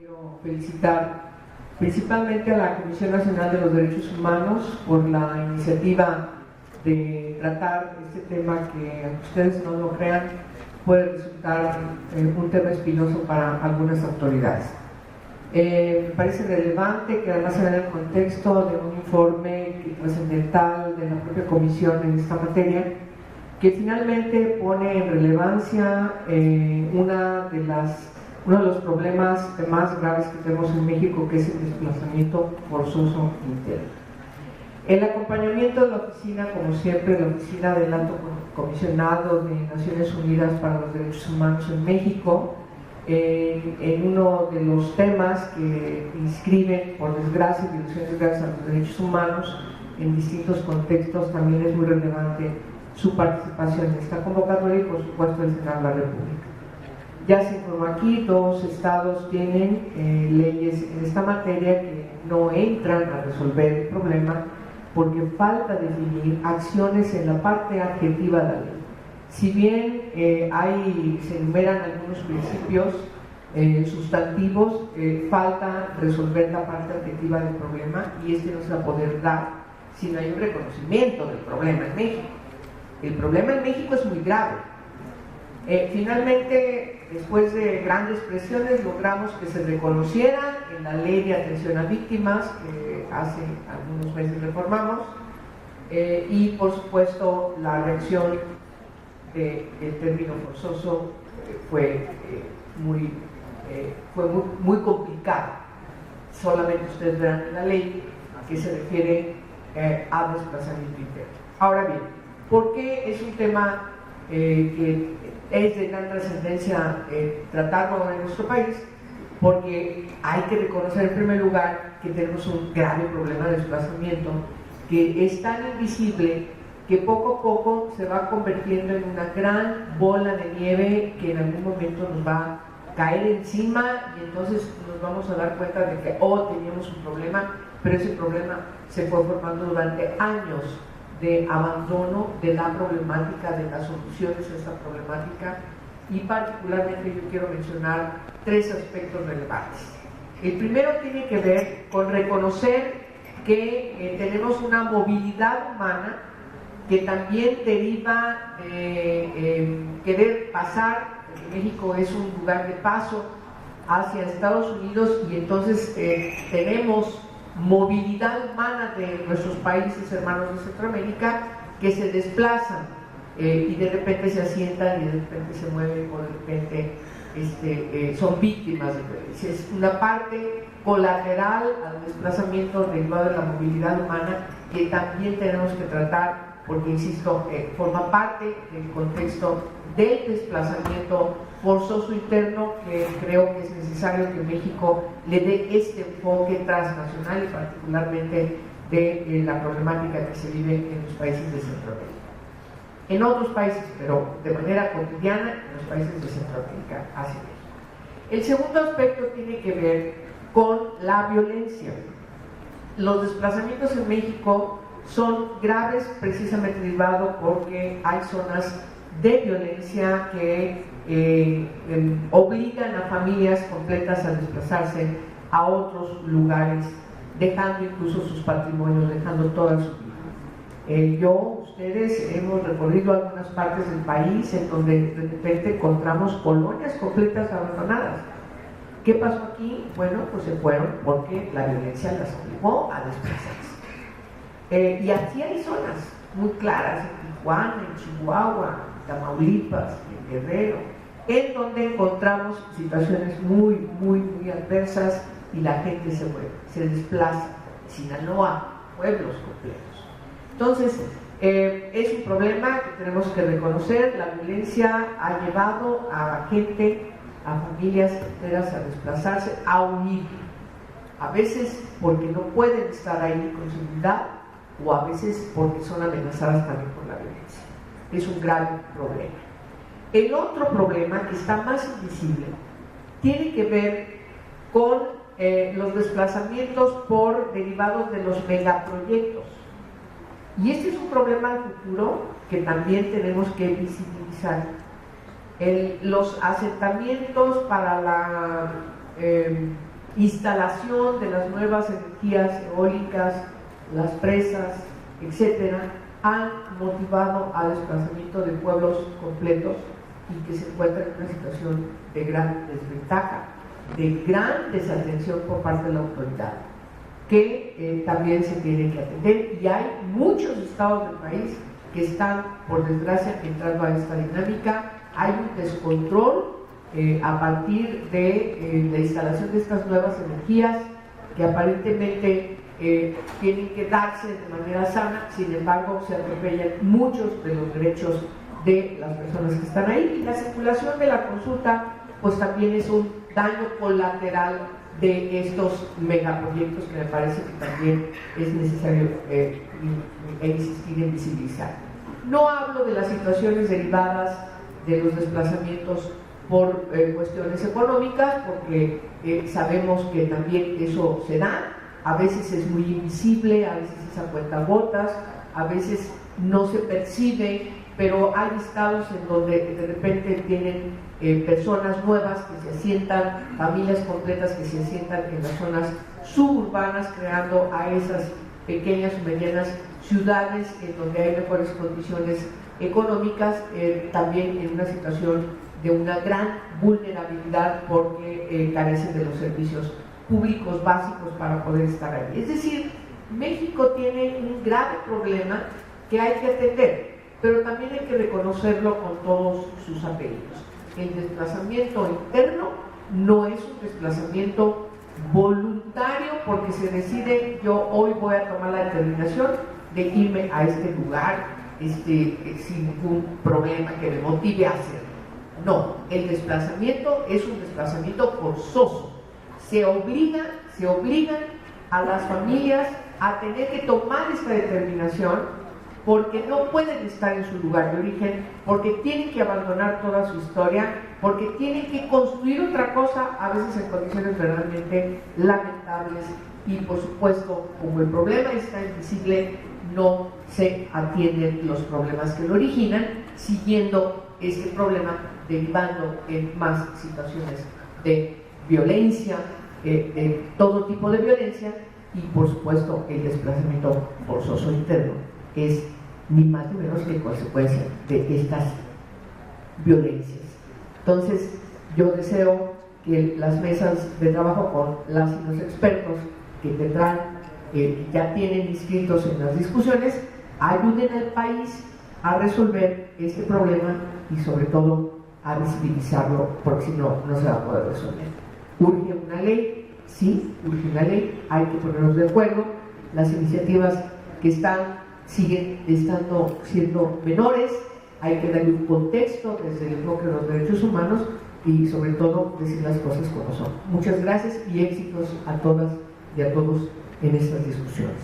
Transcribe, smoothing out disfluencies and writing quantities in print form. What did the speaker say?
Quiero felicitar principalmente a la Comisión Nacional de los Derechos Humanos por la iniciativa de tratar este tema que, aunque ustedes no lo crean, puede resultar un tema espinoso para algunas autoridades. Me parece relevante que además se vea en el contexto de un informe trascendental de la propia Comisión en esta materia, que finalmente pone en relevancia uno de los problemas más graves que tenemos en México, que es el desplazamiento forzoso interno. El acompañamiento de la oficina, como siempre, la oficina del Alto Comisionado de Naciones Unidas para los Derechos Humanos en México, en uno de los temas que inscriben, por desgracia, violaciones graves a los derechos humanos en distintos contextos, también es muy relevante su participación en esta convocatoria y, por supuesto, el Senado de la República. Ya se informó aquí, 2 estados tienen leyes en esta materia que no entran a resolver el problema porque falta definir acciones en la parte adjetiva de la ley. Si bien se enumeran algunos principios sustantivos, falta resolver la parte adjetiva del problema, y este no se va a poder dar si no hay un reconocimiento del problema en México. El problema en México es muy grave. Finalmente, después de grandes presiones, logramos que se reconociera en la Ley de Atención a Víctimas, que hace algunos meses reformamos, y por supuesto la reacción del término forzoso fue muy complicada. Solamente ustedes verán en la ley a qué se refiere a desplazamiento interno. Ahora bien, ¿por qué es un tema que es de gran trascendencia tratarlo en nuestro país? Porque hay que reconocer en primer lugar que tenemos un grave problema de desplazamiento que es tan invisible que poco a poco se va convirtiendo en una gran bola de nieve que en algún momento nos va a caer encima, y entonces nos vamos a dar cuenta de que teníamos un problema, pero ese problema se fue formando durante años de abandono de la problemática, de las soluciones a esta problemática, y particularmente yo quiero mencionar 3 aspectos relevantes. El primero tiene que ver con reconocer que tenemos una movilidad humana que también deriva de querer pasar, porque México es un lugar de paso hacia Estados Unidos, y entonces tenemos movilidad humana de nuestros países hermanos de Centroamérica que se desplazan y de repente se asientan y de repente se mueven, o de repente son víctimas de violencia. Es una parte colateral al desplazamiento derivado de la movilidad humana que también tenemos que tratar, porque, insisto, forma parte del contexto del desplazamiento forzoso interno, que creo que es necesario que México le dé este enfoque transnacional, y particularmente de la problemática que se vive en los países de Centroamérica. En otros países, pero de manera cotidiana, en los países de Centroamérica hacia México. El segundo aspecto tiene que ver con la violencia. Los desplazamientos en México son graves precisamente derivado porque hay zonas de violencia que obligan a familias completas a desplazarse a otros lugares, dejando incluso sus patrimonios, dejando toda su vida. Ustedes hemos recorrido algunas partes del país en donde de repente encontramos colonias completas abandonadas. ¿Qué pasó aquí? Bueno, pues se fueron porque la violencia las obligó a desplazarse. Y aquí hay zonas muy claras, en Tijuana, en Chihuahua, en Tamaulipas, en Guerrero, en donde encontramos situaciones muy adversas y la gente se mueve, se desplaza. Sinaloa, pueblos completos. Entonces, es un problema que tenemos que reconocer. La violencia ha llevado a gente, a familias enteras a desplazarse, a huir. A veces porque no pueden estar ahí con seguridad, o a veces porque son amenazadas también por la violencia. Es un gran problema. El otro problema, que está más invisible, tiene que ver con los desplazamientos derivados de los megaproyectos. Y este es un problema al futuro que también tenemos que visibilizar. Los asentamientos para instalación de las nuevas energías eólicas, las presas, etcétera, han motivado al desplazamiento de pueblos completos y que se encuentran en una situación de gran desventaja, de gran desatención por parte de la autoridad, que también se tiene que atender, y hay muchos estados del país que están, por desgracia, entrando a esta dinámica. Hay un descontrol a partir de la instalación de estas nuevas energías que aparentemente tienen que darse de manera sana, sin embargo se atropellan muchos de los derechos de las personas que están ahí, y la circulación de la consulta pues también es un daño colateral de estos megaproyectos que me parece que también es necesario insistir en visibilizar. No hablo de las situaciones derivadas de los desplazamientos por cuestiones económicas, porque sabemos que también eso se da, a veces es muy invisible, a veces es a cuentagotas, a veces no se percibe, pero hay estados en donde de repente tienen personas nuevas que se asientan, familias completas que se asientan en las zonas suburbanas, creando a esas pequeñas o medianas ciudades en donde hay mejores condiciones económicas, también en una situación de una gran vulnerabilidad porque carecen de los servicios públicos básicos para poder estar ahí. Es decir, México tiene un grave problema que hay que atender, pero también hay que reconocerlo con todos sus apellidos. El desplazamiento interno no es un desplazamiento voluntario porque se decide, yo hoy voy a tomar la determinación de irme a este lugar sin ningún problema que me motive a hacerlo. No, el desplazamiento es un desplazamiento forzoso. Se obligan a las familias a tener que tomar esta determinación porque no pueden estar en su lugar de origen, porque tienen que abandonar toda su historia, porque tienen que construir otra cosa, a veces en condiciones verdaderamente lamentables, y por supuesto, como el problema está invisible, no se atienden los problemas que lo originan, siguiendo este problema, derivando en más situaciones de violencia, de todo tipo de violencia, y por supuesto el desplazamiento forzoso interno es ni más ni menos que consecuencia de estas violencias. Entonces, yo deseo que las mesas de trabajo con las y los expertos que tendrán, ya tienen inscritos en las discusiones, ayuden al país a resolver este problema y sobre todo a visibilizarlo, porque si no, no se va a poder resolver. Urge una ley, sí, urge una ley, hay que ponernos de acuerdo. Las iniciativas que están siguen siendo menores, hay que darle un contexto desde el enfoque de los derechos humanos y sobre todo decir las cosas como son. Muchas gracias y éxitos a todas y a todos en estas discusiones.